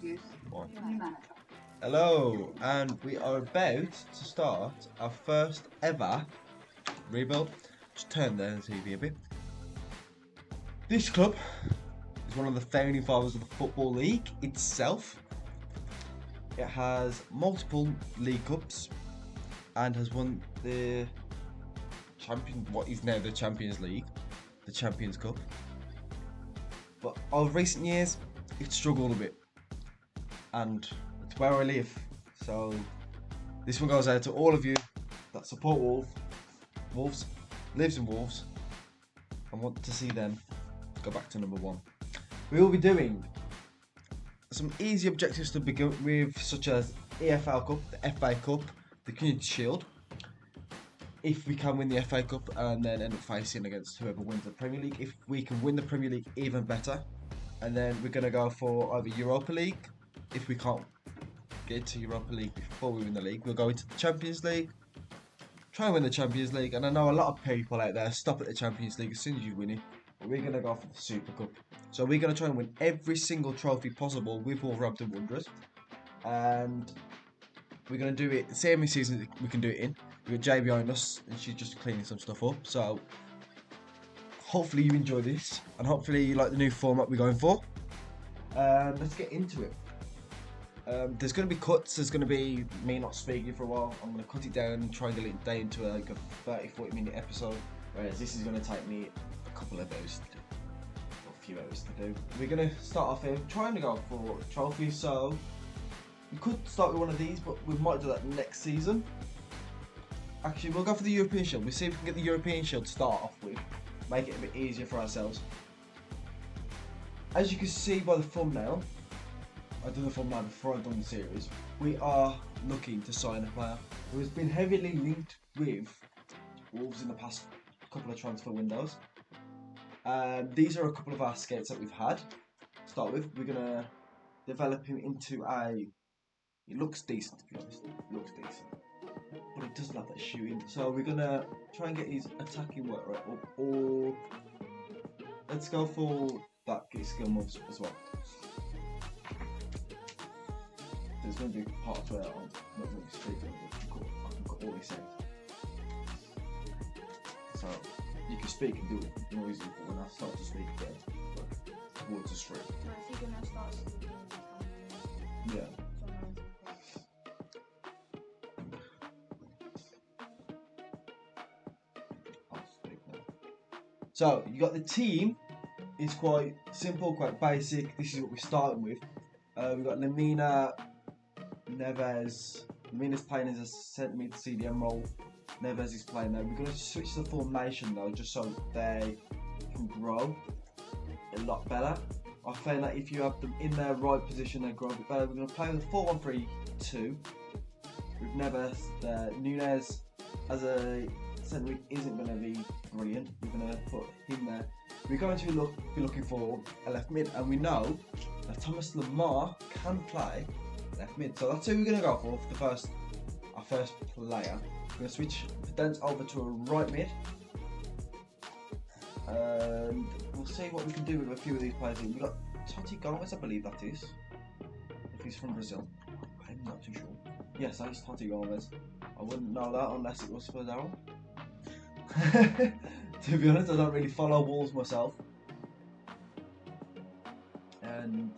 introduce One. new manager. Hello, and we are about to start our first ever rebuild. Just turn the TV a bit. This club is one of the founding fathers of the Football League itself. It has multiple League Cups and has won what is now the Champions League, the Champions Cup. But over recent years, it's struggled a bit, and it's where I live. So this one goes out to all of you that support Wolves, lives in Wolves, and want to see them go back to number one. We will be doing some easy objectives to begin with, such as EFL Cup, the FA Cup, the Community Shield. If we can win the FA Cup and then end up facing against whoever wins the Premier League. If we can win the Premier League, even better. And then we're going to go for either Europa League. If we can't get to Europa League before we win the league, we'll go into the Champions League. Try and win the Champions League. And I know a lot of people out there stop at the Champions League as soon as you win it. But we're going to go for the Super Cup. So we're going to try and win every single trophy possible with Wolverhampton Wanderers. And we're going to do it the same season we can do it in. We've got Jay behind us and she's just cleaning some stuff up. So hopefully you enjoy this and hopefully you like the new format we're going for. Let's get into it. There's going to be cuts. There's going to be me not speaking for a while. I'm going to cut it down and try and get it down into a 30-40 minute episode. Whereas this is going to take me a couple of hours to do. Or a few hours to do. We're going to start off here trying to go for trophies. So we could start with one of these, but we might do that next season. Actually, we'll go for the European Shield. We'll see if we can get the European Shield to start off with. Make it a bit easier for ourselves. As you can see by the thumbnail, I did the thumbnail before I've done the series. We are looking to sign a player who has been heavily linked with Wolves in the past couple of transfer windows. These are a couple of our skates that we've had. To start with, we're going to develop him into a... He looks decent, to be honest. He looks decent. But he doesn't have that shooting, so we're gonna try and get his attacking work right up, or let's go for that skill moves as well. There's going to be parts where I'm not going to speak, I can cut all these things. So you can speak and do it noisy, but when I start to speak again, like words are straight. So if you're gonna start speaking, Yeah. So you got the team. It's quite simple, quite basic. This is what we're starting with. We've got Lamina, Neves. Lamina's playing as a centre mid CDM role. Neves is playing there. We're going to switch the formation though, just so they can grow a lot better. I feel like if you have them in their right position, they grow a bit better. We're going to play with a 4-1-3-2 with Neves. Nunez as a centre mid isn't going to be brilliant. We're going to put him there. We're going to be looking for a left mid, and we know that Thomas Lamar can play left mid. So that's who we're going to go for our first player. We're going to switch Dents over to a right mid. And we'll see what we can do with a few of these players. We've got Toti Gomez, I believe that is. If he's from Brazil. I'm not too sure. Yes, that is Toti Gomez. I wouldn't know that unless it was for Daryl. To be honest, I don't really follow Wolves myself. And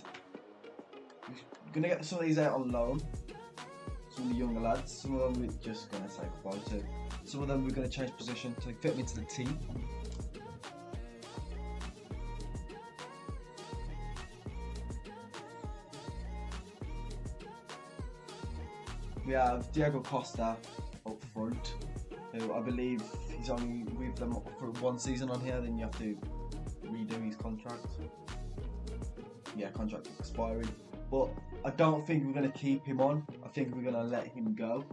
we're going to get some of these out on loan. Some of the younger lads. Some of them we're just going to say goodbye to. Some of them we're going to change position to fit them into the team. We have Diego Costa up front, who I believe he's only with them for one season on here, then you have to redo his contract. Yeah, contract is expiring. But I don't think we're going to keep him on. I think we're going to let him go.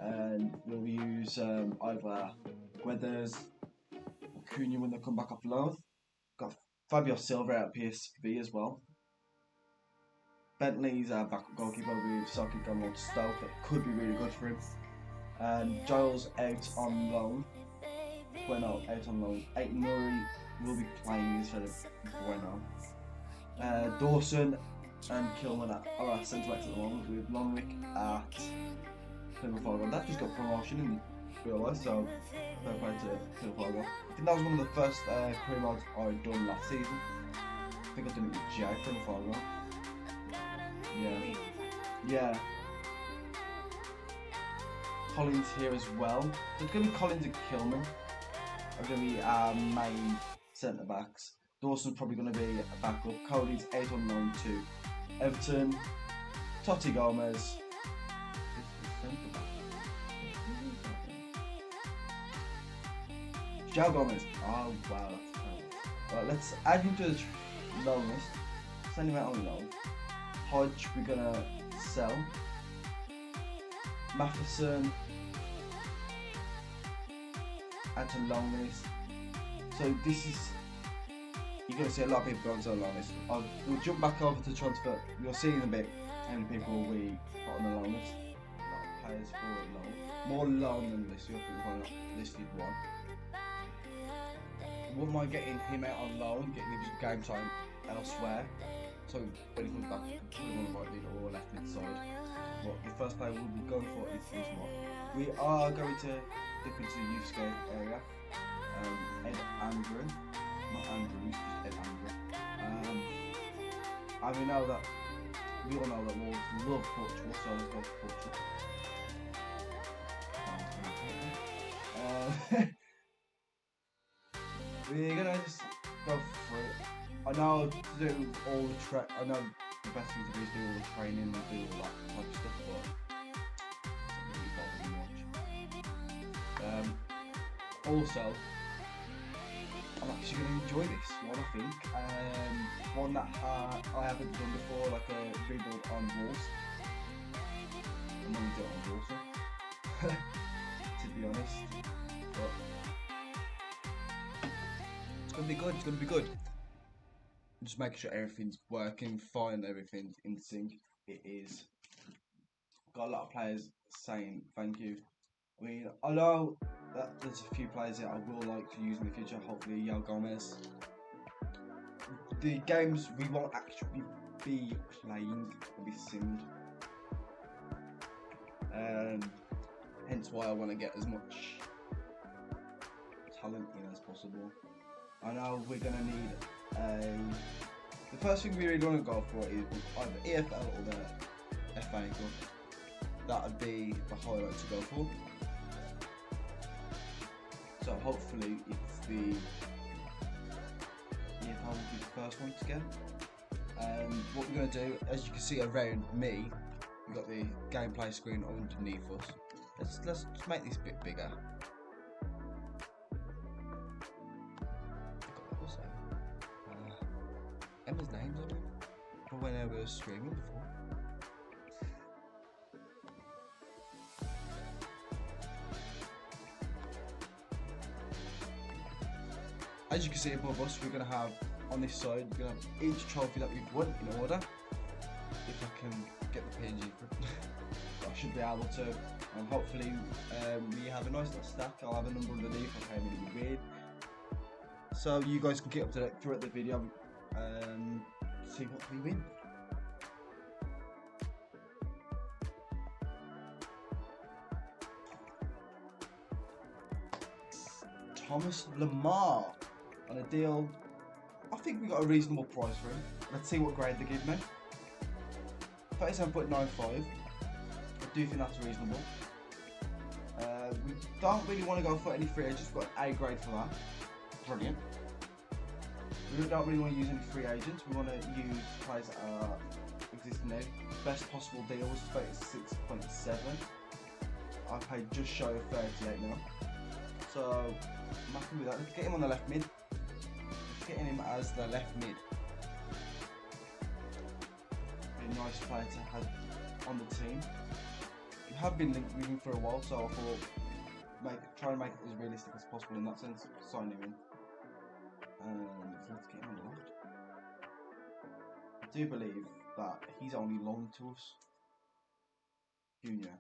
And we'll use either Guedes or Cunha when they come back off loan. Got Fabio Silva out at PSV as well. Bentley's our backup goalkeeper with Soki gone on to Stoke. That could be really good for him. And Giles out on loan. Bueno out on loan. Aït-Nouri will be playing instead of Bueno. Dawson and Kilman at our centre backs at the moment with Lonwick at Climafargo. That just got promotion in real life, so fair play to Climafargo. I think that was one of the first career modes I'd done last season. I think I did it with Jay Climafargo. Yeah. Yeah. Collins here as well. So it's going to be Collins and Kilman are going to be our main centre backs. Dawson's probably going to be a backup. Cody's 8 on loan to Everton. Totti Gomez is the centre back. João Gomez. Oh wow, that's terrible. Right, let's add him to the loan list. Send him out on loan. Hodge we're gonna sell. Matheson add to long list. So this is, you're going to see a lot of people going to the long list. We'll jump back over to transfer. You'll see in a bit how many people we put on the long list. A lot of players for loan. More loan than listed. I think we've only listed one. Wouldn't mind getting him out on loan, getting him some game time elsewhere. So when he comes back, put him on the right mid or left mid side. But the first player we'll be going for is this one. We are going to dip into the youth scope area. Ed Andrew, not Andrews, just Ed Andrew. And we know that, we all know that Wolves love Portugal, so let's go for Portugal. We're gonna just go for it. I know to do all the I know the best thing to do is do all the training and do all that type of stuff, but it doesn't really bother me much. Also, I'm actually going to enjoy this one, I think. One that I haven't done before, like a rebuild on Wolves. I'm going to do it on Wolves, to be honest. But it's going to be good, it's going to be good. Just making sure everything's working fine, everything's in sync. It is. Got a lot of players saying thank you. I mean, I know that there's a few players that I will like to use in the future, hopefully João Gomez. The games we won't actually be playing will be simmed. Hence why I want to get as much talent in as possible. I know we're going to need the first thing we really want to go for is either EFL or the FA Cup. That would be the highlight to go for. So hopefully it's the EFL will be the first one to get. What we're going to do, as you can see around me, we've got the gameplay screen underneath us. Let's make this a bit bigger. Emma's name's on it from when I was streaming before. As you can see above us, we're going to have on this side, we're going to have each trophy that we've won in order. If I can get the PNG for it, I should be able to. And hopefully we have a nice little stack. I'll have a number underneath of how many we win. So you guys can get up to date throughout the video. See what we win. Thomas Lamar on a deal. I think we got a reasonable price for him. Let's see what grade they give me. 37.95. I do think that's reasonable. We don't really want to go for any free agents. We've got an A grade for that. Brilliant. We don't really want to use any free agents. We want to use players that are existing now. Best possible deal was 36.7. I paid just shy of 38 now. So I'm happy with that. Let's get him on the left mid. Let's get him as the left mid. Be a nice player to have on the team. We have been linked with him for a while, so I thought try and make it as realistic as possible in that sense. Sign him in. Let's get him on the left. I do believe that he's only loaned to us. Junior.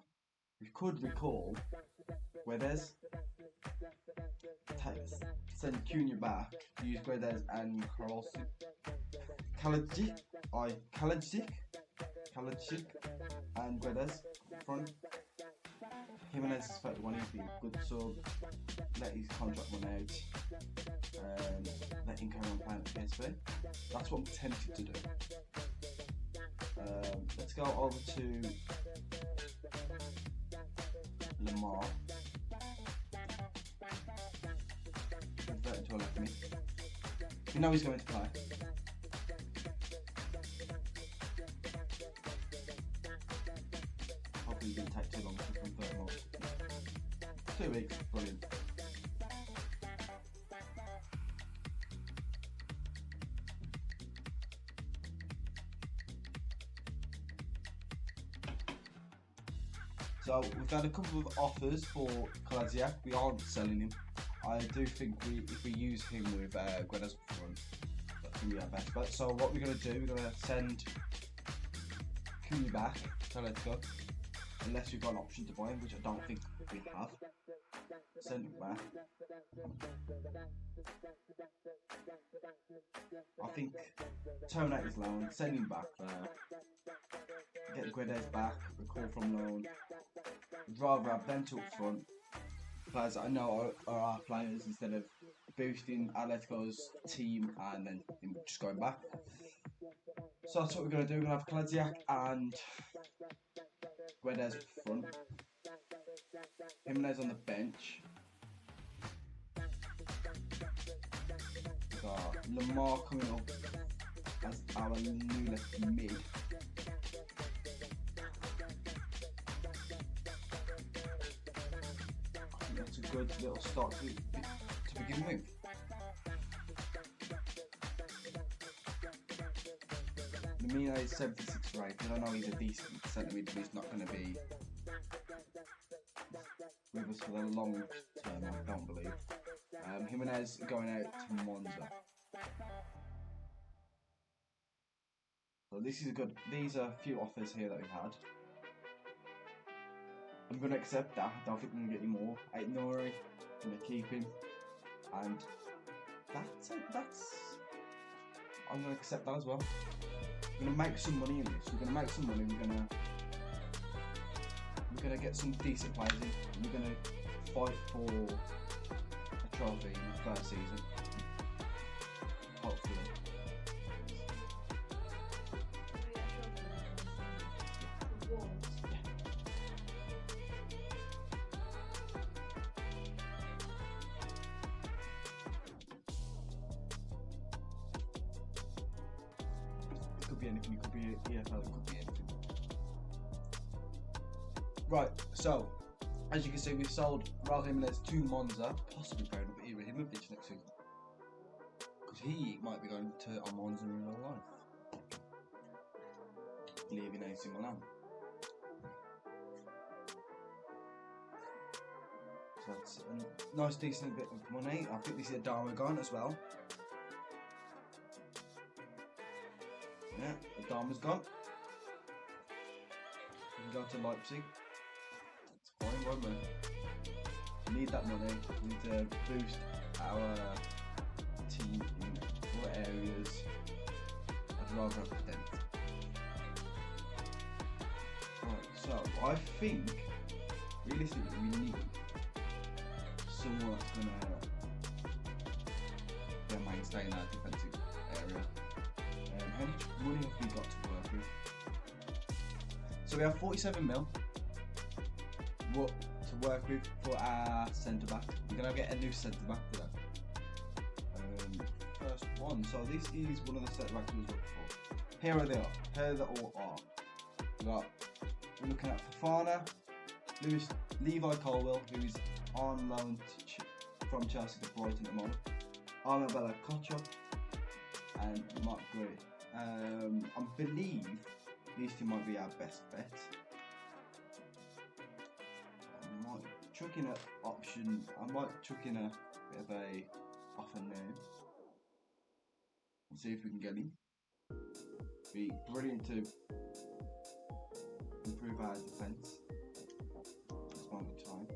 We could recall Guedes, send Cunha back, use Guedes and Carlson. Kalajic, and Guedes front. Jimenez is 31, he'd be a good sub. Let his contract run out. Let him carry on playing at PSV. That's what I'm tempted to do. Let's go over to Lamar. Convert into a left mid. We know he's going to play. Probably going to take too long to convert him up. 2 weeks, brilliant. So we've had a couple of offers for Kalajic. We aren't selling him. I do think if we use him with Guedes up front, that's going to be our best bet. So what we're going to do, we're going to send Kumi back to Let's Go. Unless we've got an option to buy him, which I don't think we have. Send him back. I think terminate his loan, send him back there. Get Guedes back, recall from loan. I'd rather have them two up front. Players that I know are our players instead of boosting Atletico's team and then just going back. So that's what we're going to do. We're going to have Kalajic and Guedes up front. Jimenez on the bench. We've got Lamar coming up as our new left mid. That's a good little start to begin with. Lamina is 76 rated. I know he's a decent centre mid, but he's not going to be with us for the long term, I don't believe. Jimenez going out to Monza. So this is good. These are a few offers here that we've had. I'm going to accept that. I don't think we're going to get any more. Nori, going to keep him. And that's it. I'm going to accept that as well. We're going to make some money in this. We're going to make some money. We're going to get some decent players in. We're going to fight for a trophy in the first season. Hopefully. It could be anything. It could be EFL. It could be anything. Right, so as you can see, we've sold Raul Jimenez to Monza, possibly pairing up Ibrahimovic next season. Because he might be going to Monza in real life. Leaving AC Milan. So that's a nice, decent bit of money. I think this is a Adama gone as well. Yeah, Adama's gone. We can go to Leipzig. Fine, won't we? Need that money. We need to boost our team in other areas. I'd rather have the dent. Right, so I think realistically we need someone that's gonna be a mainstay in our defensive area. How much money have we got to work with? So we have 47 mil. What to work with for our centre back. We're gonna get a new centre back for that. First one. So this is one of the centre backs we was looking for. Here they are. Here they all are. We're looking at Fofana, Levi Colwill, who is on loan from Chelsea to Brighton at the moment. Armabella Kochop and Mark Gray. I believe these two might be our best bets. I might chuck in an option. I might chuck in a bit of a offer name and see if we can get him. Be brilliant to improve our defence at this moment in time.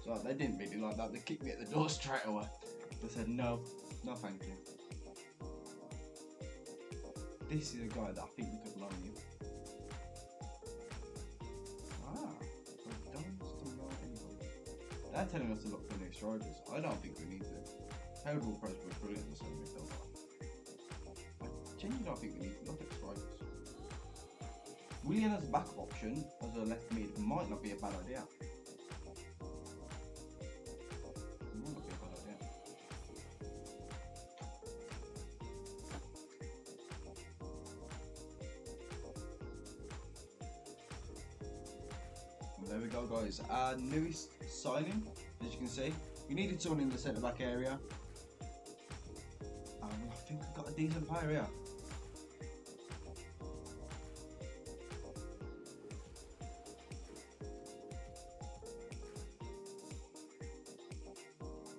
Like, they didn't really like that. They kicked me at the door straight away. They said no, no thank you. This is a guy that I think we could loan you. So don't know anybody. They're telling us to look for new strikers. I don't think we need to. Terrible press was brilliant in the centre midfield. I genuinely don't think we need to look at strikers. Willian as a backup option, as a left mid, might not be a bad idea. Might not be a bad idea. There we go, guys. Our newest signing, as you can see. We needed someone in the centre back area. I think we've got a decent player here.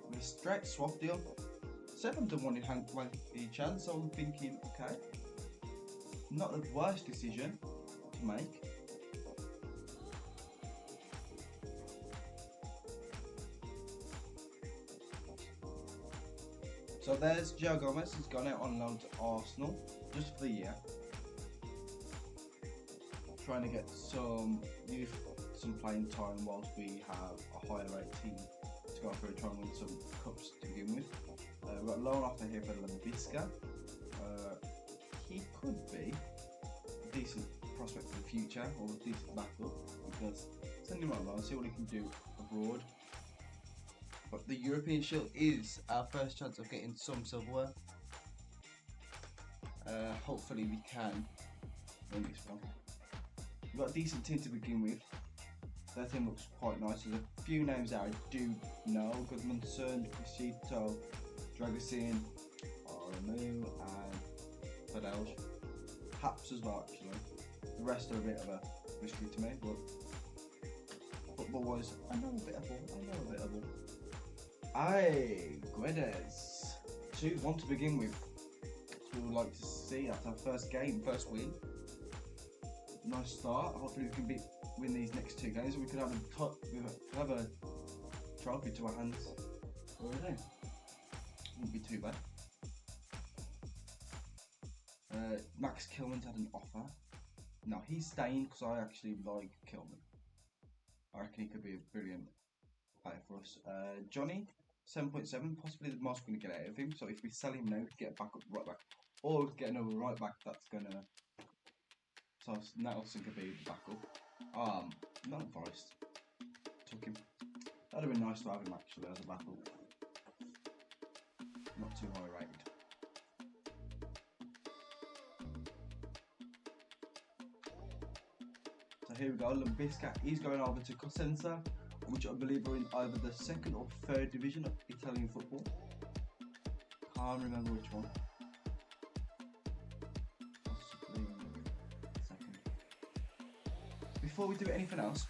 With a straight swap deal. 7-1 in each hand, so I'm thinking, okay, not the worst decision to make. So there's Joe Gomez, he's gone out on loan to Arsenal just for the year. Trying to get some youth, some playing time whilst we have a higher rate team to go through and try and win some cups to begin with. We've got a loan offer here for Lambisca. He could be a decent prospect for the future, or a decent backup, because send him on loan, see what he can do abroad. But the European Shield is our first chance of getting some silverware. Hopefully we can win this one. We've got a decent team to begin with. Their team looks quite nice. There's a few names there I do know. Goodmanson, Crisito, Dragosin, Aramu, and Padelj. Haps as well, actually. The rest are a bit of a mystery to me, but football-wise, I know a bit of ball. Aye, Guedes. 2-1 to begin with. So we would like to see. That's our first game, first win. Nice start. Hopefully we can win these next 2 games. We could have a trophy to our hands already. Wouldn't be too bad. Max Kilman's had an offer. No, he's staying because I actually like Kilman. I reckon he could be a brilliant player for us. Johnny, 7.7, possibly the most we're going to get out of him. So if we sell him now, we get a backup right back, or we get another right back that's going to. So Nelson could be the backup. Not Forest. Took him. That'd have been nice to have him actually as a backup. Not too high rated. So here we go. Lambisca is going over to Cosenza, which I believe are in either the 2nd or 3rd division of Italian football. Can't remember which one. Possibly 2nd. Before we do anything else,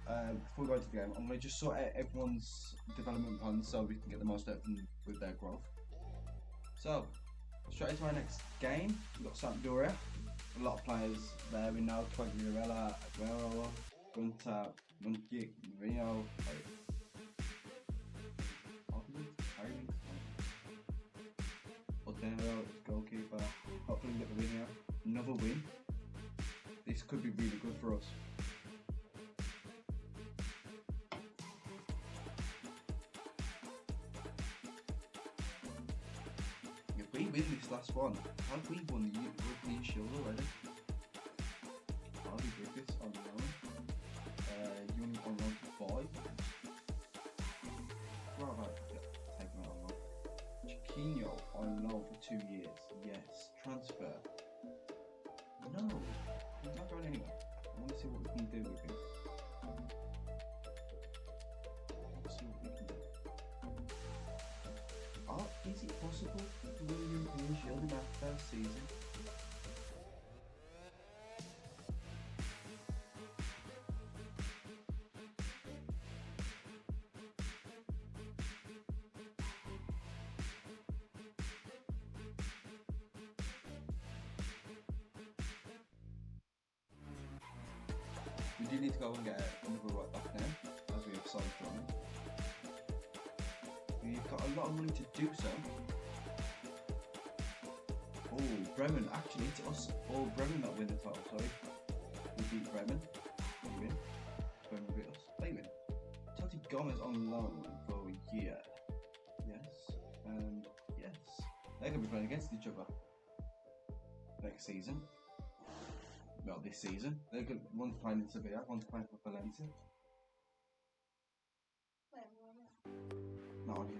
before we go into the game, I'm going to just sort out everyone's development plans so we can get the most out of them with their growth. So, straight into our next game. We've got Sampdoria. A lot of players there. We know Quagliarella, Aguero, Gunter, Munchik, Rio, Odero, goalkeeper. Hopefully we get the win here. Another win. This could be really good for us. If we win this last one, have we won the European Shield already? Harvey Griffiths on loan. Unit on loan to 5. What about taking that on loan? Chiquinho on loan for 2 years. Yes. Transfer. No. He's not going anywhere. I want to see what we can do with him. Let's see what we can do. Is it possible to win the European Shield in our first season? We do need to go and get another right back now, as we have signed from him. We've got a lot of money to do so. Oh, Bremen, actually it's us or Bremen that win the title, sorry. We beat Bremen. We win. Bremen beat us. They win. Totti Gomez on loan for a year. Yes. And yes. They're going to be playing against each other next season. Well, this season. They're going one's playing in Sevilla, one's playing for Valencia. Not on here.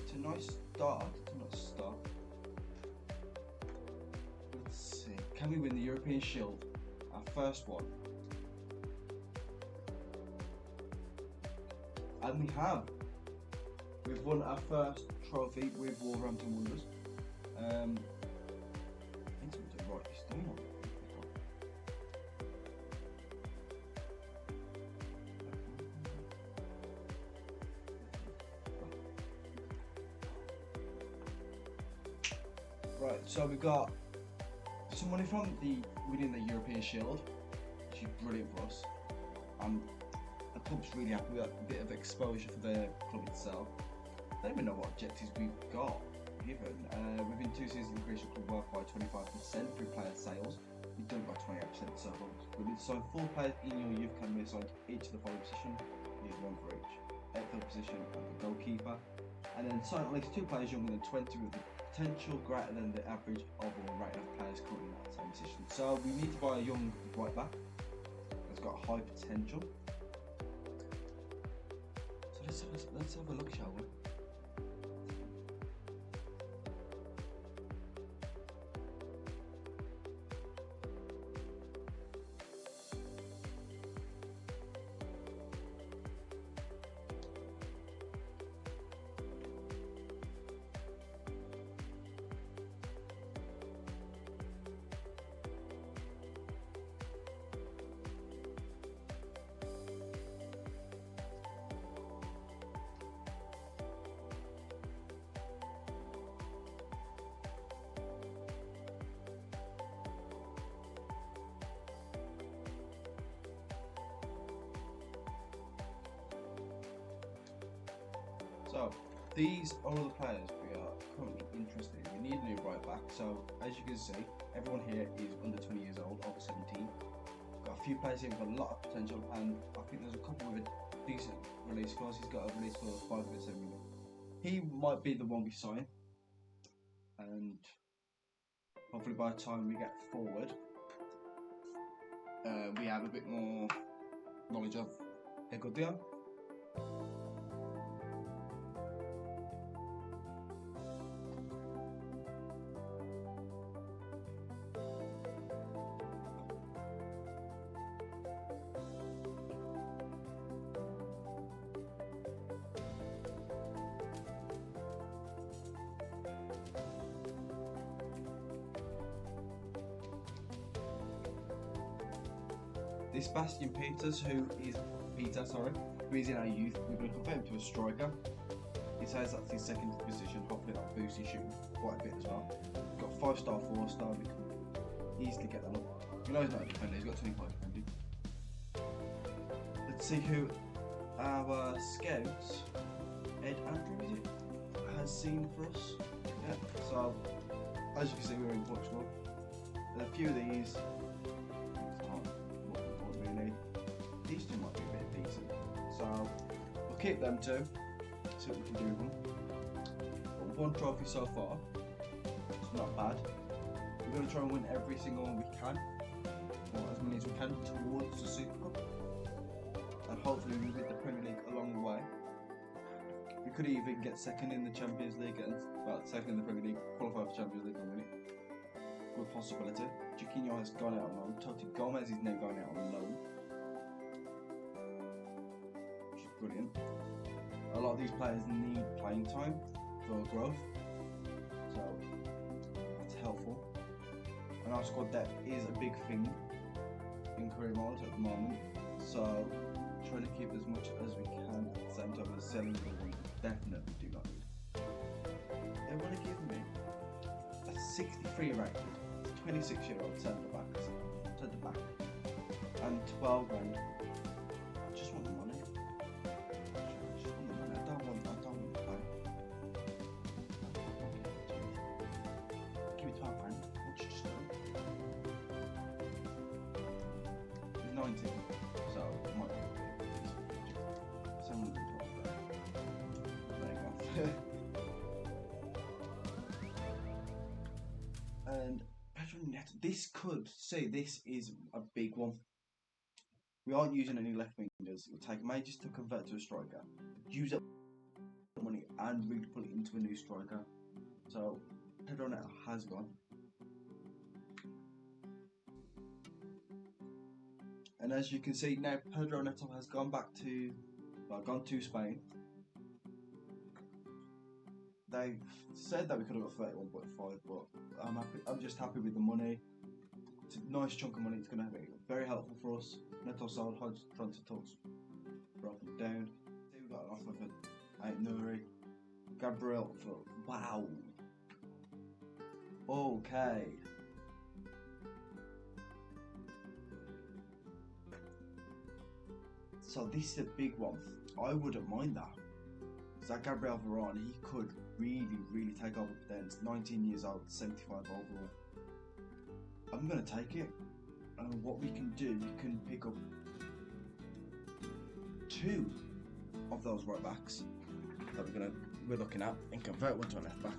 It's a nice start. Let's see. Can we win the European Shield? Our first one. And we have. We've won our first trophy with Wolverhampton Wanderers. I think something to write this down on. Right, so we've got some money from the winning the European Shield, which is brilliant for us. The club's really happy with that, a bit of exposure for the club itself. I don't even know what objectives we've got given. Within 2 seasons, increased your club worth by 25% through player sales. We've done by 28%, so we need to sign 4 players in your youth academy assigned to each of the following positions. Use 1 for each. Outfield position and the goalkeeper. And then sign at least 2 players younger than 20 with the potential greater than the average of all rating of players currently in that same position. So we need to buy a young right back that's got high potential. So let's have a look, shall we? So, these are all the players we are currently interested in. We need a new right back, so as you can see, everyone here is under 20 years old, over 17. Got a few players here with a lot of potential, and I think there's a couple with a decent release clause. He's got a release clause of 5.7 million. He might be the one we sign, and hopefully by the time we get forward, we have a bit more knowledge of Egodia. This Bastian Peters, who is in our youth, we're going to compare him to a striker. He says that's his second position, hopefully that'll boost his shooting quite a bit as well. He's got 5-star, 4-star, we can easily get that up. You know he's not a defender, he's got 25 defending. Let's see who our scouts, Ed Andrew, is it, has seen for us. Yeah, so as you can see, we're in Portugal. A few of these. These two might be a bit decent, so we'll keep them too, see what we can do with them. But 1 trophy so far, it's not bad. We're going to try and win every single one we can, or as many as we can, towards the Super Cup, and hopefully we win the Premier League along the way. We could even get second in the Champions League, and second in the Premier League, qualify for Champions League and win it. Good possibility. Chiquinho has gone out on loan, Totti Gomez is now going out on loan. Brilliant. A lot of these players need playing time for growth, so that's helpful. And our squad depth is a big thing in career modes at the moment, so trying to keep as much as we can at the same time as selling the definitely do not need. They want to give me a 63 rated, 26-year-old centre back, and 12 grand. I just want the money. I just want the money. I don't want the pay. Give me 12 grand. What you just do? He's 19, so it might be. 712 grand. There you go. And this could say this is a big one. We aren't using any left wingers. It'll take ages to convert to a striker. Use up money and really put it into a new striker. So Pedro Neto has gone. And as you can see now, Pedro Neto has gone to Spain. They said that we could have got 31.5, but I'm just happy with the money. It's a nice chunk of money. It's going to be very helpful for us. Neto sold, Hodge transfer talks broken down. See, we got an offer for Ait Nouri. Gabriel for wow. Okay. So this is a big one. I wouldn't mind that. That Gabriel Varane, he could really take over Potence. 19 years old, 75 overall. I'm going to take it. And what we can do, we can pick up 2 of those right backs that we're looking at and convert one to a left back.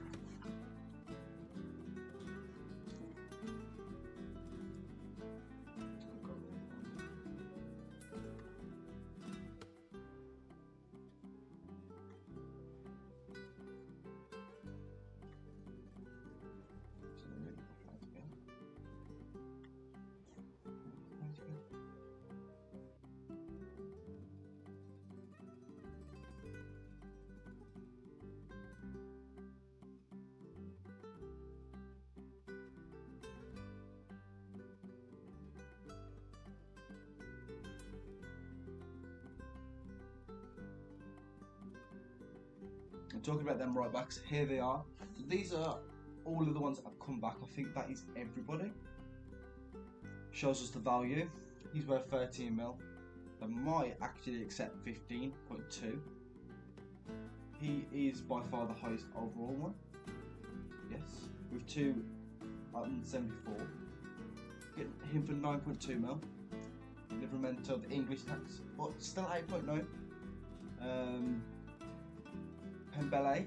And talking about them right backs, here they are. So these are all of the ones that have come back. I think that is everybody. Shows us the value. He's worth 13 mil. They might actually accept 15.2. He is by far the highest overall one. Yes, with 274. Get him for 9.2 mil. Livramento, the English tax, but still 8.9. Pembele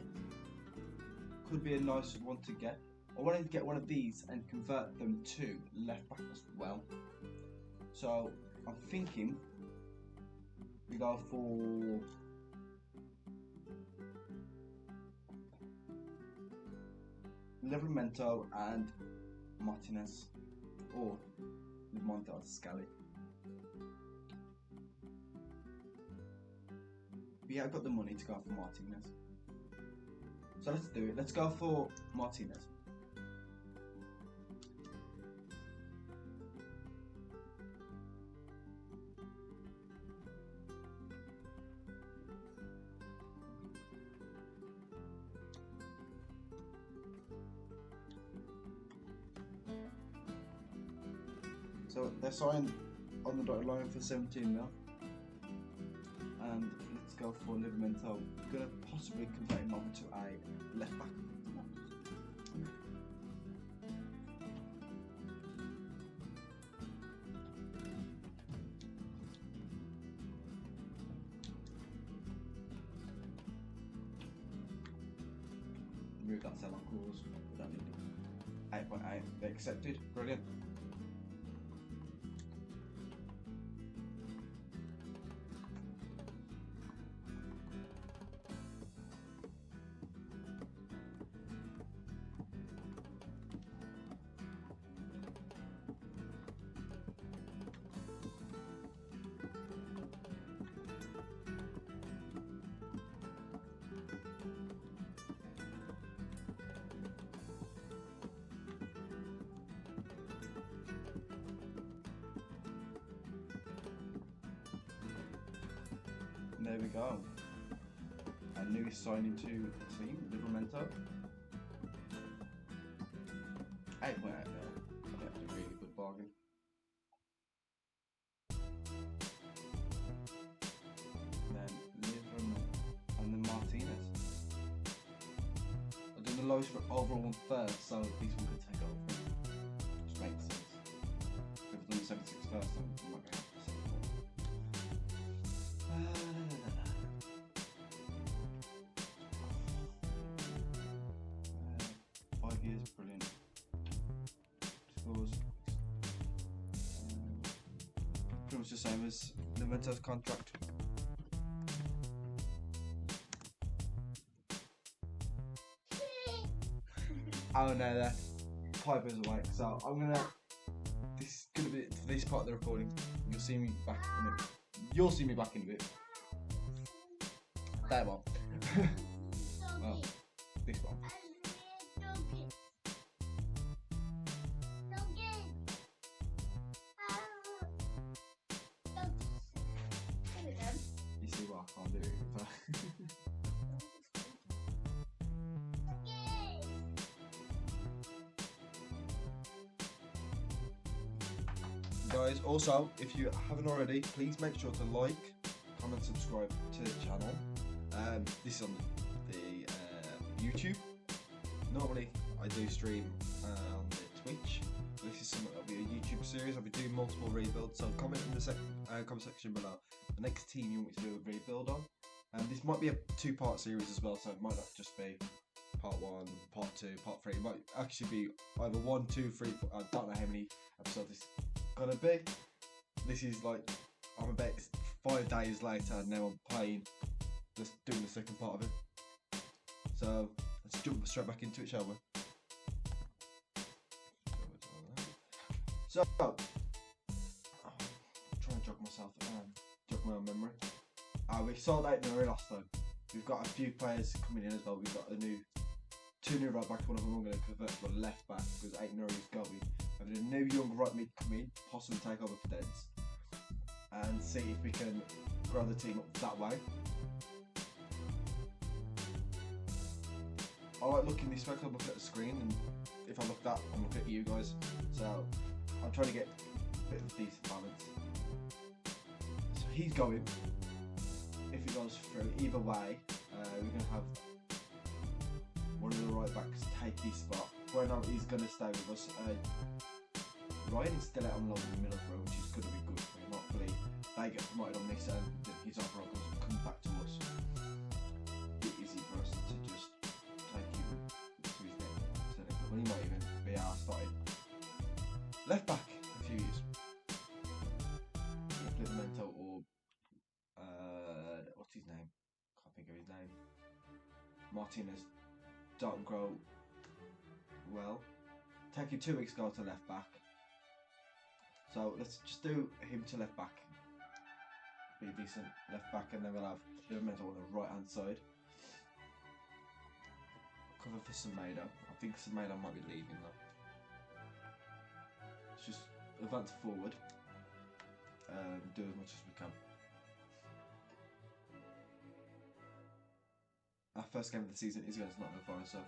could be a nice one to get. I wanted to get one of these and convert them to left back as well. So I'm thinking we go for Livramento and Martinez, or Livramento and Scally. But yeah, I've got the money to go for Martinez. So let's do it. Let's go for Martinez. So they're signed on the dotted line for 17 mil. And let's go for Livramento. We're going to possibly convert him over to a left back. Remove that sell on clause. We don't need it. 8.8. They accepted. Brilliant. And there we go. A newest signing to the team, Livramento. 8.8 mil. I think that's a really good bargain. And then Livramento. And then Martinez. I've done the lowest for overall one first, so these one could take over. Which makes sense. If I've done the 76 first, then I'm not going to have the 74. 5 years, brilliant. Scores. Pretty much the same as Livento's contract. Oh no, that Piper's awake, so I'm gonna. This is gonna be this part of the recording. You'll see me back in a bit. You'll see me back in a bit. That one. Well, this one. You see what I can't do. Guys, also, if you haven't already, please make sure to like, comment, subscribe to the channel. This is on the YouTube. Normally, I do stream on the Twitch. This is something that'll be a YouTube series. I'll be doing multiple rebuilds, so comment in the comment section below the next team you want me to do a rebuild on. This might be a 2-part series as well, so it might not just be part 1, part 2, part 3. It might actually be either 1, 2, 3, 4. I don't know how many episodes this is gonna be. This is like, I'm about 5 days later and now I'm playing, just doing the second part of it. So let's jump straight back into it, shall we? So, I'll try and jog myself, jog my own memory. We sold out Nuri last time. We've got a few players coming in as well. We've got two new right backs. One of them I'm going to convert to a left back because Nuri is going. We've got a new young right mid come in, possibly take over for Dens, and see if we can grow the team up that way. I like looking this way because I look at the screen, and if I look that, I'm looking at you guys. So I'm trying to get a bit of a decent balance. So he's going. If it goes through, either way, we're going to have one of the right backs take his spot. Bueno is going to stay with us. Ryan is still out on loan in the Middlesbrough, which is going to be good for him. Hopefully they get promoted on this and his overall goals come back to us. It's easy for us to just take him to his next level. He might even be our starting left back in a few years. Livramento or what's his name? Can't think of his name. Martinez don't grow well. Taking 2 weeks ago to left back. So let's just do him to left back. Be a decent left back, and then we'll have Livramento on the right hand side. Cover for Semedo. I think Semedo might be leaving though. Let's just advance forward. Do as much as we can. Our first game of the season is against Nottingham Forest, so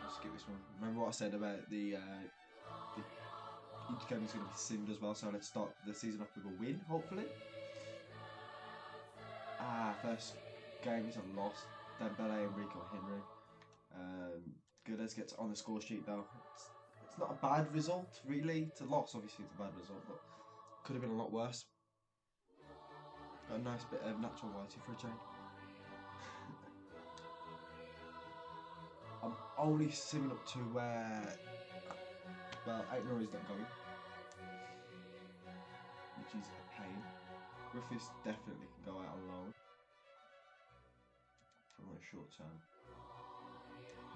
let's skip this one. Remember what I said about each game is going to be simmed as well, so let's start the season off with a win, hopefully. First game is a loss. Dembele, Enrico, Henry. Goodes gets on the score sheet though. It's not a bad result, really. It's a loss, obviously it's a bad result, but could have been a lot worse. Got a nice bit of natural whiting for a change. I'm only simming up to where, well, Nuri's not going, which is a pain. Griffiths definitely can go out on loan for a short term.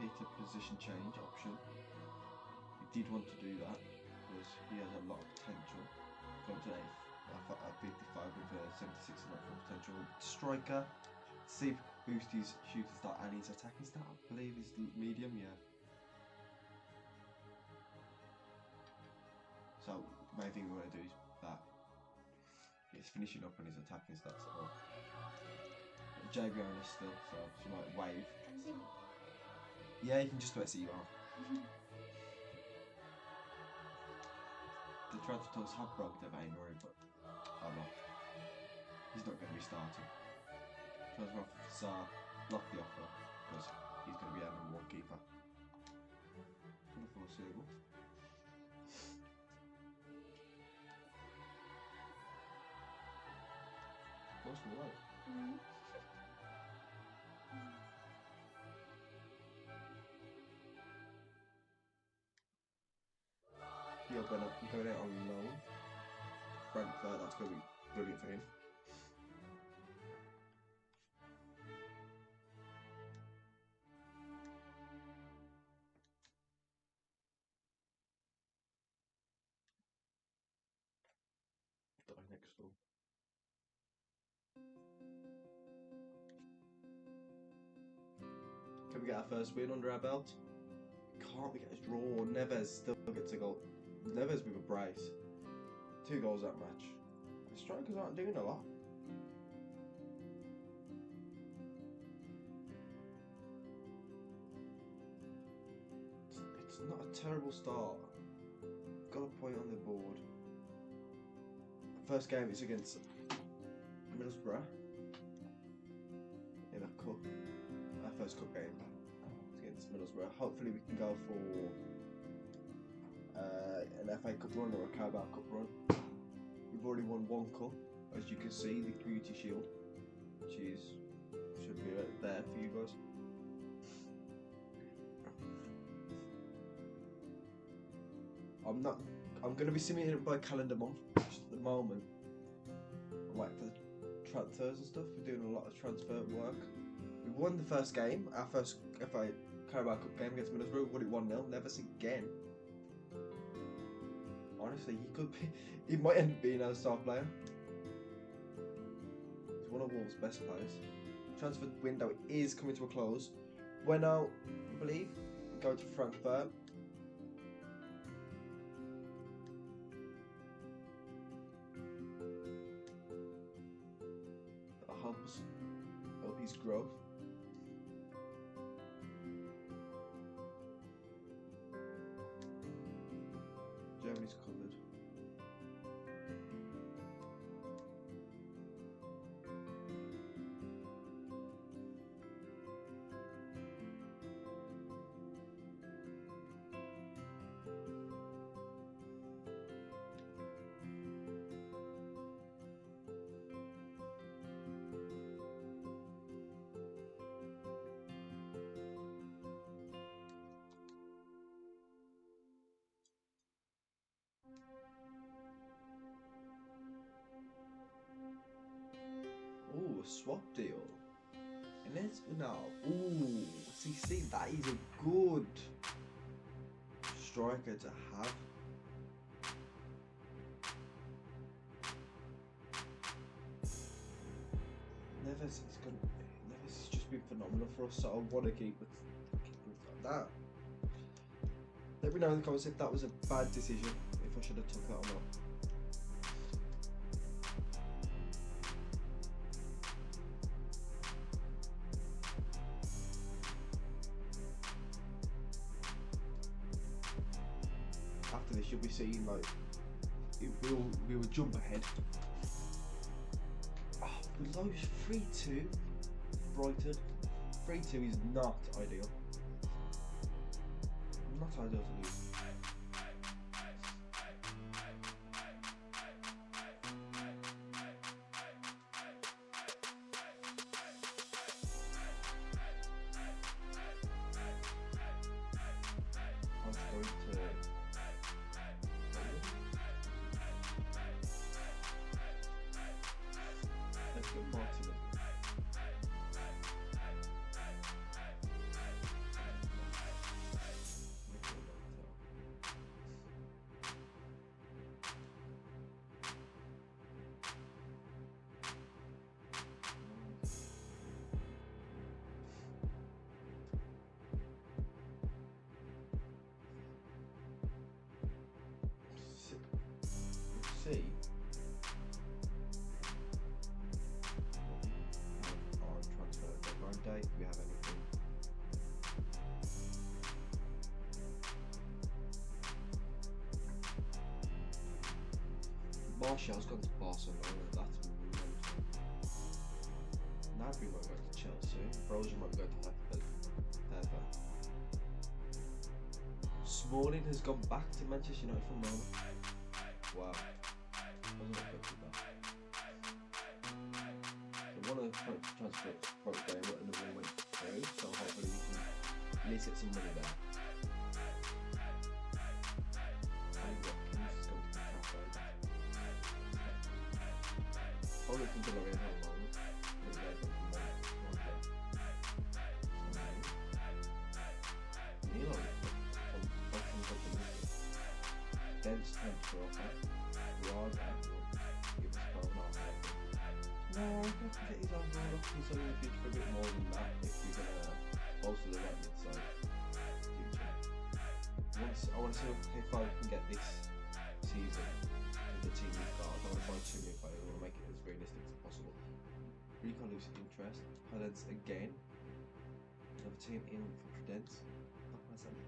Peter position change option. He did want to do that because he has a lot of potential. Going to at 55 with a 76 and up for potential. Striker, see boost his shooting stat and his attacking stat. I believe is medium, yeah. So main thing we want to do is that. He's finishing up on his attacking stats at all. JBR is still, so she might wave. Can you see me? Yeah, you can just about see you are. The transfer talks have broke their vein, worry, but I'm not. He's not going to be starting. Transfer officer blocked the offer because he's going to be our number one keeper. Unforeseeable. Most of the way. You're going out on loan. Frankfurt, that's going to be brilliant for him. Die next door. Can we get our first win under our belt? Can't we get a draw? Neves still gets a goal. Neves with a brace. 2 goals that match. The strikers aren't doing a lot. It's not a terrible start. Got a point on the board. First game is against Middlesbrough in a cup. Our first cup game is against Middlesbrough. Hopefully we can go for an FA Cup run or a Carabao Cup run. We've already won 1 cup, as you can see, the Community Shield, which should be right there for you guys. I'm going to be simulating it by calendar month. Just at the moment, I'm waiting for the transfers and stuff. We're doing a lot of transfer work. We won the first game, our first FA Carabao Cup game against Middlesbrough. We won it 1-0. Never again. Honestly, he might end up being our star player. He's one of Wolves' best players. Transfer window is coming to a close. Bueno, I believe, go to Frankfurt. That'll help his growth. Germany's covered. Ooh, a swap deal. And let's now. Ooh, see, that is a good striker to have. Neves has just been phenomenal for us, so I want to keep with that. Let me know in the comments if that was a bad decision, if I should have took that or not. After this, you'll be seeing like we will jump ahead. Oh, below 3-2, Brighton. 3-2 is not ideal. Not ideal to lose. I'm going to. Let's go Martin. See. Martial's gone to Barcelona. That's mental. Gnabry might go to Chelsea. Broja might go to Hertha. Smalling has gone back to Manchester United from Roma. Wow. Wasn't expecting that. So one of the transfers broke down, but another one went through. So hopefully we can at least get some money there. And Watkins is going to be transferred. Only from the Lorraine Hall moment. Dense transfer offer. Raga will give us 12.5. No, I don't think he's on board. He's only good for a bit more than that if you're gonna bolster the right mid side. I want to see if I can get this season with the team we've got. I don't want to buy too many players. I want to make it as realistic as possible. Recon loses interest. Prudence again. Another team in for Prudence. How can I say that?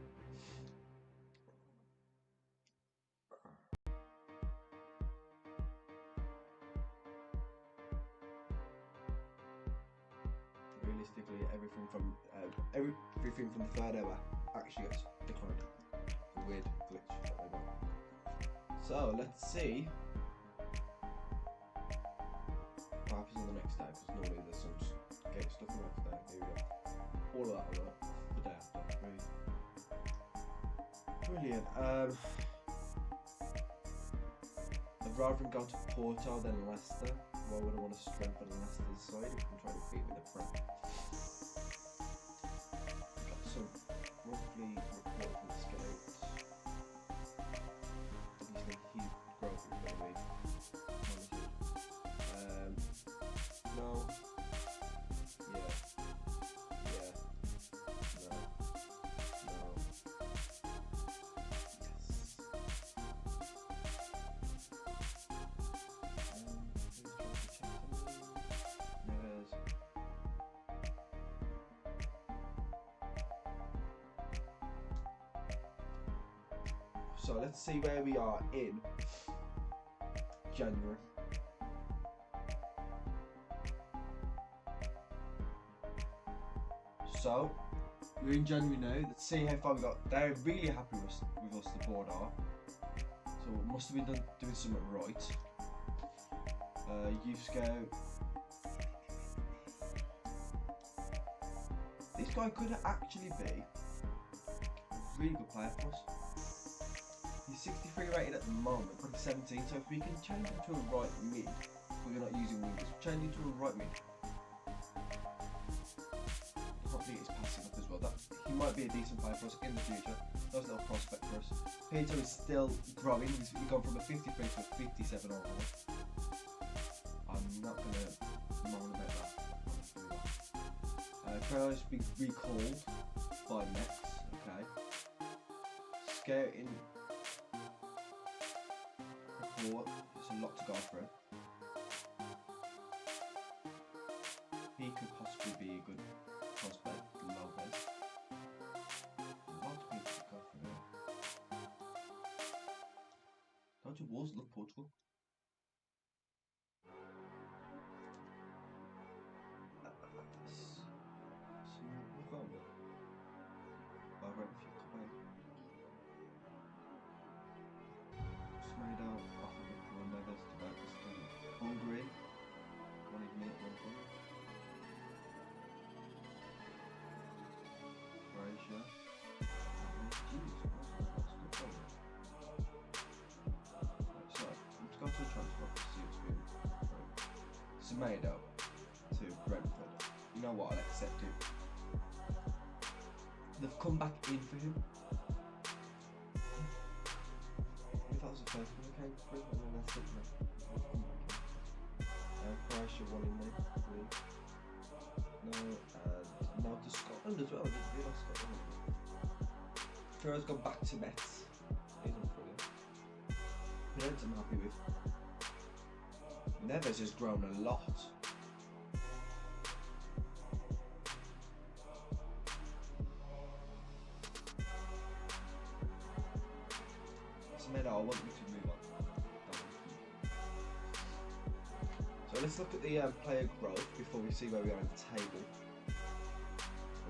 Realistically, everything from the third hour actually gets declined. It's a weird glitch that they got. So let's see what happens on the next day, because normally there's some game stuff on the next day. Here we go. All of that on the day after. Brilliant. I'd rather go to Porto than Leicester. Why would I want to strengthen Leicester's side if I'm trying to beat with the Prem? Got some roughly report from Scouts. Obviously, his growth is very weak. No. Yeah. Yeah. No. No. So let's see where we are in January. So we're in January now. Let's see how far we got. They're really happy with us, the board are. So we must have been doing something right. Youth Scout. This guy could actually be a really good player for us. He's 63 rated at the moment, probably 17, so if we can change him to a right mid, we're not using wingers, change him to a right mid. Probably is passing up as well. That he might be a decent player for us in the future. Nice little prospect for us. Peter is still growing, he's gone from a 53 to a 57 overall. I'm not going to moan about that. Crowd has been recalled by Mets, okay. Scouting report, there's a lot to go through. He could possibly be a good prospect, Lopez. A lot of people to go through here. Don't you Wolves look Portugal? Hungary, wanted me at one point. Croatia. Jesus Christ, that's good going. Right, so, let's go to the transfer to see what's been Semedo to Brentford. You know what, I'll accept it. They've come back in for him. If that was the first one that came through, and then that's it. Croatia won in there. No, now to Scotland as well. I didn't realise Scotland. Ferrer's gone back to Mets. He's not brilliant. Perez I'm happy with. Neves has grown a lot. Semedo, I want you to move on. let's look at the player growth before we see where we are in the table.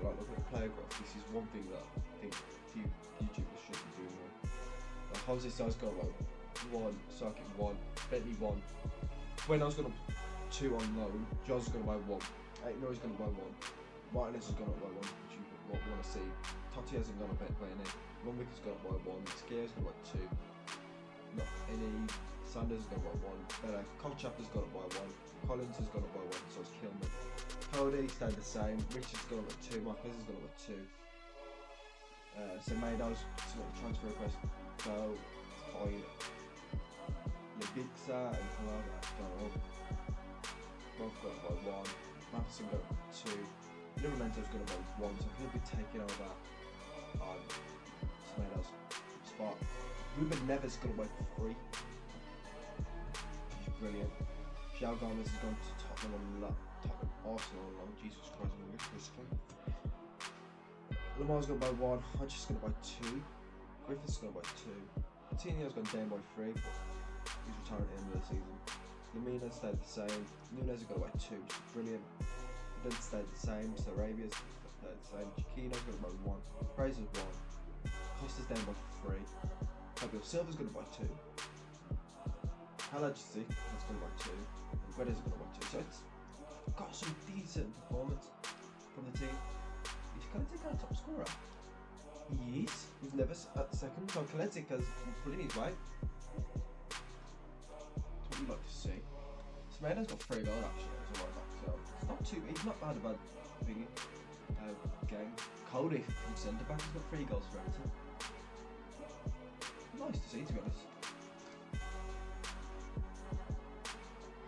Like, look at the player growth. This is one thing that I think few YouTubers should be doing more. Like, Jose Sal's got like 1, Circuit 1, Bentley 1. When I was going to 2 on loan, John's going to buy 1. Noah's going to buy 1. Martinez has gone up by 1, which you want to see. Totti hasn't gone up by any. Runwick has gone up by 1. Skia's gone up by 2. Not any. Sanders has gone up by 1. Kolchap has gone up by 1. Collins has gone up by 1. So it's Kilman. Cody stayed the same. Richard's gone up by 2. Marquez has gone up by 2. So Mado's submitted a transfer request. So it's fine. Lebixa and Kalava have gone up. Both gone up by 1. Matheson got up by 2. Livermento's going to go 1, so he'll be taking over on Semedo's spot. Ruben Neves going to go 3. He's brilliant. João Gomez has gone to Tottenham Arsenal on loan. Jesus Christ, I'm rich basically. Lamar's going to buy 1. Hodges going to buy 2. Griffith's going to buy 2. Coutinho's gone down by 3, but he's retiring at the end of the season. Lamina stayed the same. Nunes has got to buy 2, which is brilliant. Then stayed the same, Sarabia's stayed the same, Chiquino's going to buy 1, Fraser's 1, Costa's down by 3, Fabio Silva's going to buy 2, Halajic is going to buy 2, and Guedes is going to buy 2, so it's got some decent performance from the team. He's going to take our top scorer. He is, he's never at the second, so Kalecic has put in his way. That's what we'd like to see. Semedo's got 3 goals actually, as a right back, so it's not too, he's not bad about thingy game. Cody from centre back has got 3 goals for Everton. Nice to see, to be honest.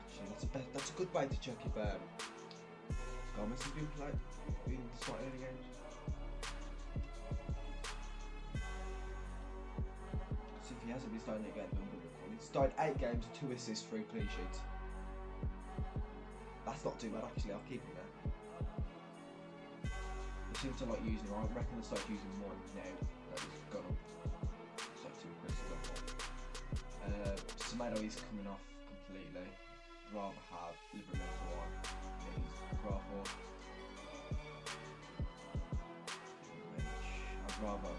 Actually, that's a good way to check if Gomez has been starting any games. See if he hasn't been starting again. He's started 8 games, 2 assists, 3 clean sheets. That's not too bad actually, I'll keep him there. They seem to like using him, I reckon they'll start using more now that he's gone up. It's like 2 increases on one. Semedo is coming off completely. Rather have Livramento on. He's Bravo. I'd rather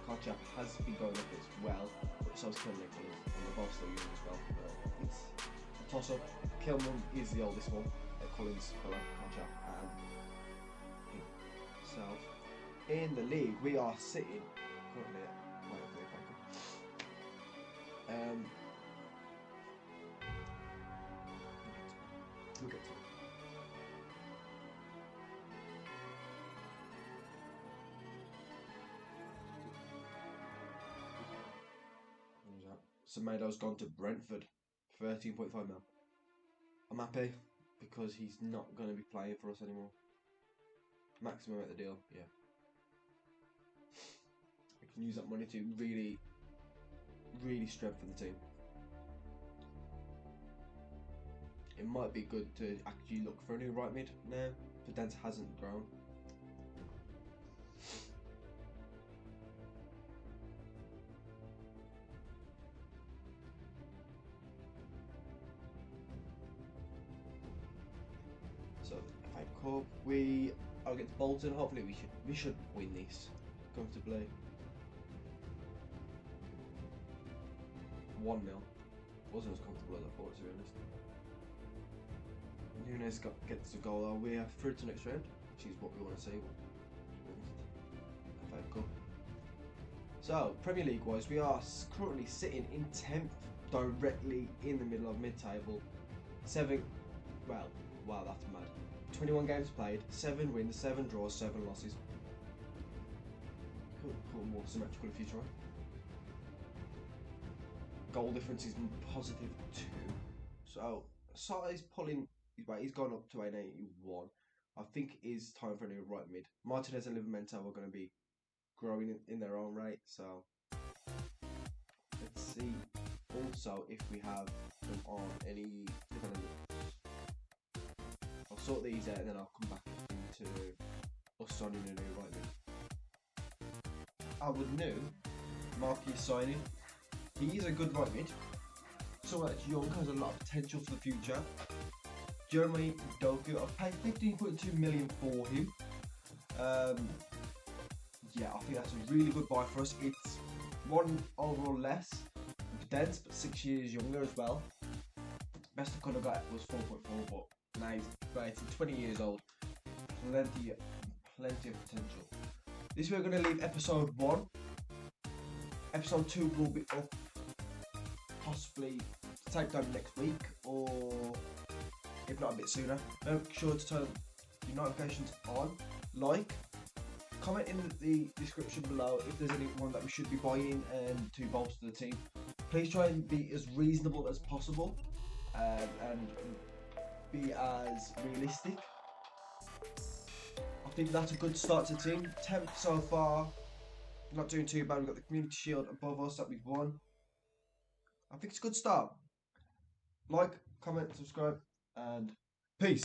Kolchap has been going up as well, but so is Kilman and they're both still using as well. It's a toss up. Kilman is the oldest one, Collins, Kolchap, and himself. In the league, we are sitting currently at we'll get to it. Semedo's gone to Brentford, 13.5 mil. I'm happy because he's not going to be playing for us anymore. Maximum at the deal, yeah. We can use that money to really, really strengthen the team. It might be good to actually look for a new right mid now. Fidence hasn't grown. So FA Cup, we are against Bolton. Hopefully we should win this comfortably. 1-0. Wasn't as comfortable as I thought, to be honest. Nunes gets the goal though. We are through to next round, which is what we want to see. FA Cup. So Premier League wise, we are currently sitting in 10th, directly in the middle of mid-table. Wow, that's mad. 21 games played, 7 wins, 7 draws, 7 losses. Could put more symmetrical if you try. Goal difference is positive 2. So Sar's pulling his weight. He's gone up to an 81. I think it is time for a new right mid. Martinez and Livramento are going to be growing in their own right. So let's see. Also, if we have them on any developments. I'll sort these out and then I'll come back into us signing a new right mid. Our new marquee signing. He is a good right mid. Someone that's young, has a lot of potential for the future. Jeremy Doku, I've paid 15.2 million for him. Yeah, I think that's a really good buy for us. It's one overall less in potential, but 6 years younger as well. Best I could have got was 4.4, but now he's 20 years old. Plenty of potential. This we're going to leave episode 1. Episode 2 will be up possibly same time next week, or if not a bit sooner. Make sure to turn your notifications on, like, comment in the description below if there's anyone that we should be buying to bolster the team. Please try and be as reasonable as possible and be as realistic. I think that's a good start to the team. 10th so far, not doing too bad. We've got the Community Shield above us that we've won. I think it's a good start. Like, comment, subscribe, and peace.